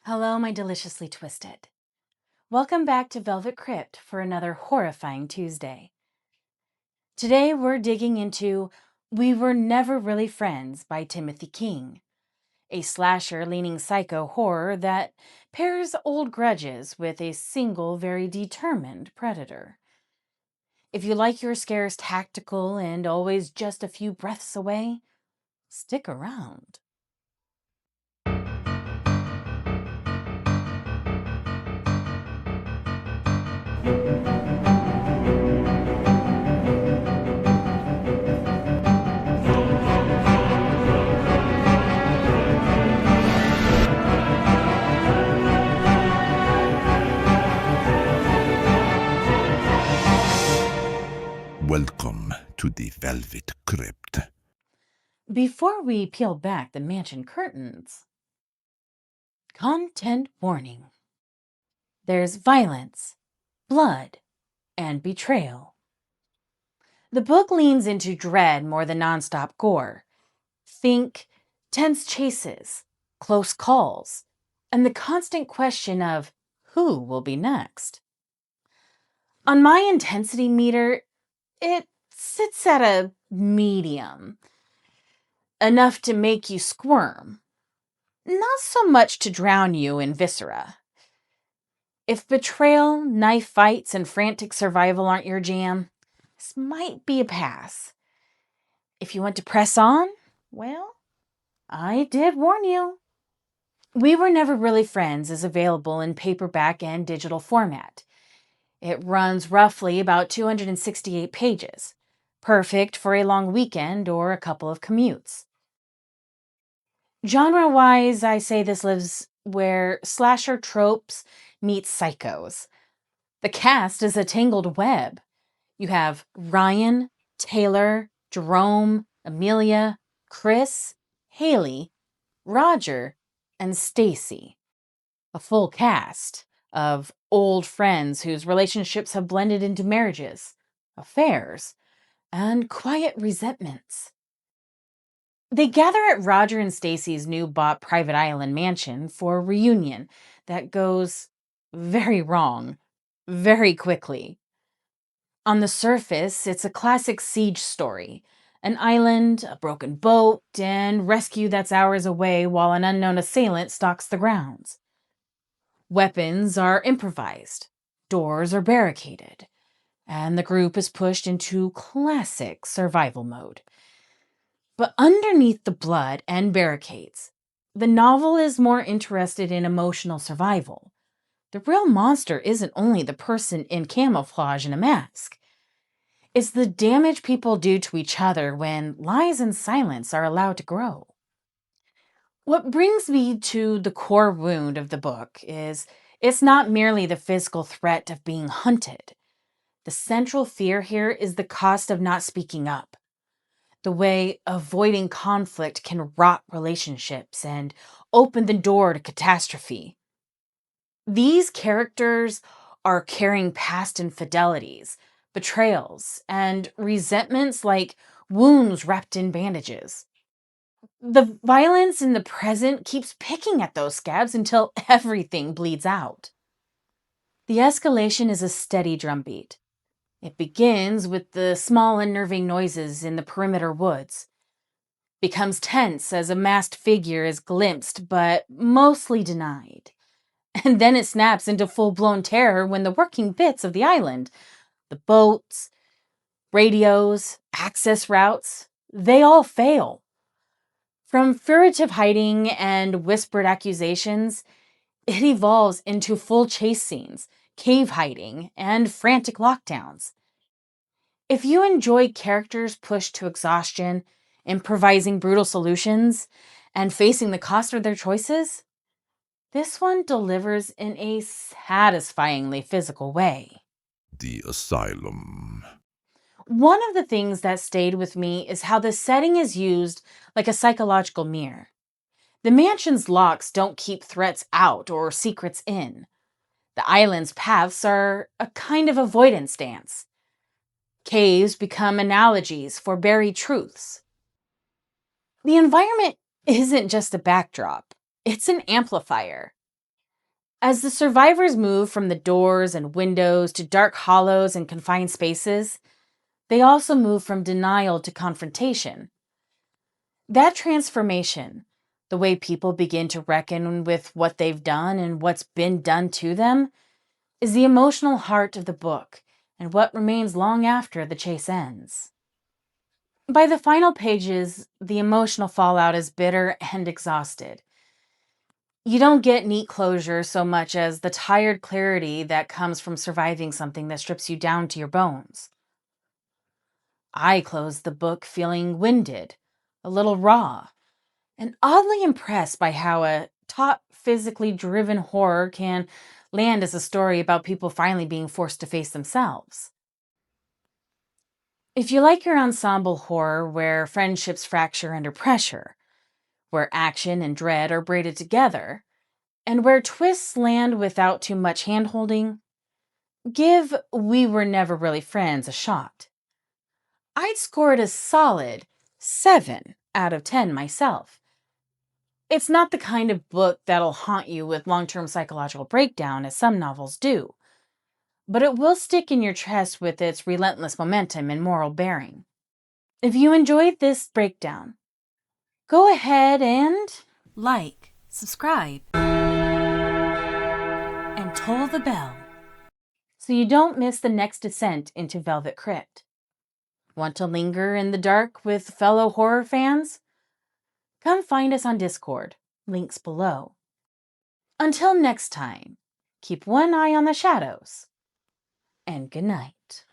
Hello, my deliciously twisted. Welcome back to Velvet Crypt for another horrifying Tuesday. Today we're digging into We Were Never Really Friends by Timothy King, a slasher-leaning psycho horror that pairs old grudges with a single, very determined predator. If you like your scares tactical and always just a few breaths away, stick around. Welcome to the Velvet Crypt. Before we peel back the mansion curtains, content warning. There's violence, blood, and betrayal. The book leans into dread more than nonstop gore. Think tense chases, close calls, and the constant question of who will be next. On my intensity meter, it sits at a medium, enough to make you squirm, not so much to drown you in viscera. If betrayal, knife fights, and frantic survival aren't your jam, this might be a pass. If you want to press on, well, I did warn you. We Were Never Really Friends is available in paperback and digital format. It runs roughly about 268 pages, perfect for a long weekend or a couple of commutes. Genre-wise, I say this lives where slasher tropes meet psychos. The cast is a tangled web. You have Ryan, Taylor, Jerome, Amelia, Chris, Haley, Roger, and Stacy. A full cast of old friends whose relationships have blended into marriages, affairs, and quiet resentments. They gather at Roger and Stacy's new bought private island mansion for a reunion that goes very wrong very quickly. On the surface, it's a classic siege story. An island, a broken boat, and rescue that's hours away while an unknown assailant stalks the grounds. Weapons are improvised, doors are barricaded, and the group is pushed into classic survival mode. But underneath the blood and barricades, the novel is more interested in emotional survival. The real monster isn't only the person in camouflage and a mask. It's the damage people do to each other when lies and silence are allowed to grow. What brings me to the core wound of the book is it's not merely the physical threat of being hunted. The central fear here is the cost of not speaking up. The way avoiding conflict can rot relationships and open the door to catastrophe. These characters are carrying past infidelities, betrayals, and resentments like wounds wrapped in bandages. The violence in the present keeps picking at those scabs until everything bleeds out. The escalation is a steady drumbeat. It begins with the small unnerving noises in the perimeter woods, becomes tense as a masked figure is glimpsed but mostly denied. And then it snaps into full-blown terror when the working bits of the island, the boats, radios, access routes, they all fail. From furtive hiding and whispered accusations, it evolves into full chase scenes, cave hiding, and frantic lockdowns. If you enjoy characters pushed to exhaustion, improvising brutal solutions, and facing the cost of their choices, this one delivers in a satisfyingly physical way. The Asylum. One of the things that stayed with me is how the setting is used like a psychological mirror. The mansion's locks don't keep threats out or secrets in. The island's paths are a kind of avoidance dance. Caves become analogies for buried truths. The environment isn't just a backdrop, it's an amplifier. As the survivors move from the doors and windows to dark hollows and confined spaces, they also move from denial to confrontation. That transformation, the way people begin to reckon with what they've done and what's been done to them, is the emotional heart of the book and what remains long after the chase ends. By the final pages, the emotional fallout is bitter and exhausted. You don't get neat closure so much as the tired clarity that comes from surviving something that strips you down to your bones. I closed the book feeling winded, a little raw, and oddly impressed by how a taut, physically driven horror can land as a story about people finally being forced to face themselves. If you like your ensemble horror where friendships fracture under pressure, where action and dread are braided together, and where twists land without too much handholding, give We Were Never Really Friends a shot. I'd score it a solid 7 out of 10 myself. It's not the kind of book that'll haunt you with long-term psychological breakdown as some novels do, but it will stick in your chest with its relentless momentum and moral bearing. If you enjoyed this breakdown, go ahead and like, subscribe, and toll the bell so you don't miss the next descent into Velvet Crypt. Want to linger in the dark with fellow horror fans? Come find us on Discord, links below. Until next time, keep one eye on the shadows, and good night.